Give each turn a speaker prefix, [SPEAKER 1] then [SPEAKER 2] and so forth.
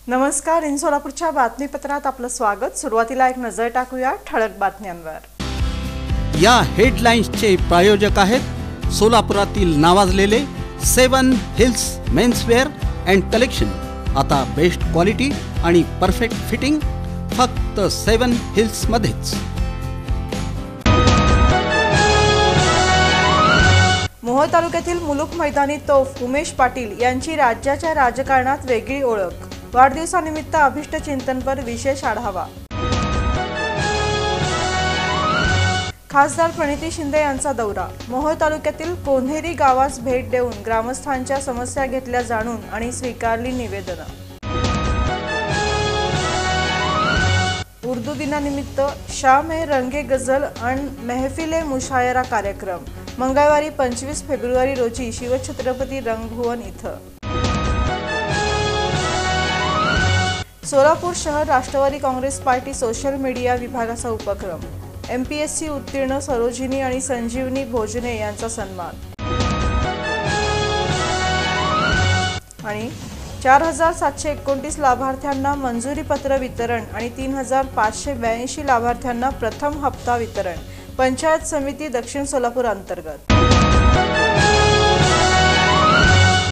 [SPEAKER 1] नमस्कार, इन सोलापूरच्या बातमीपत्रात आपलं स्वागत। सुरुवातीला एक नजर टाकूया ठळक बातम्यांवर।
[SPEAKER 2] या हेडलाईन्सचे प्रायोजक आहेत सोलापुरातील नावाजलेले 7 हिल्स मेन्सवेअर अँड कलेक्शन। आता बेस्ट क्वालिटी आणि परफेक्ट फिटिंग फक्त 7 हिल्स मध्येच।
[SPEAKER 1] मोहोळ तालुक्यातील मुलुक मैदानी तोफ उमेश पाटील यांची राज्याच्या राजकारणात वेगळी ओळख। वाढदिवसानिमित्त अभिष्ट चिंतनपर विशेष आढावा। खासदार प्रणिती शिंदे यांचा दौरा। मोहोळ तालुक्यातील कोन्हेरी गावास भेट देऊन ग्रामस्थांच्या समस्या घेतल्या जाणून आणि स्वीकारली निवेदनं। उर्दू दिनानिमित्त शाम ए रंगे गजल आणि महफिले मुशायरा कार्यक्रम मंगळवारी 25 फेब्रुवारी रोजी शिवछत्रपती रंगभवन इथं। सोलापूर शहर Rashtravadi Congress party social media विभागाचा उपक्रम। MPSC उत्तीर्ण सरोजिनी आणि संजीवनी भोजने यांचा सन्मान। आणि 4729 लाभार्थ्यांना मंजुरी पत्र वितरण आणि 3582 लाभार्थ्यांना प्रथम हप्ता वितरण। पंचायत समिती दक्षिण सोलापूर अंतर्गत।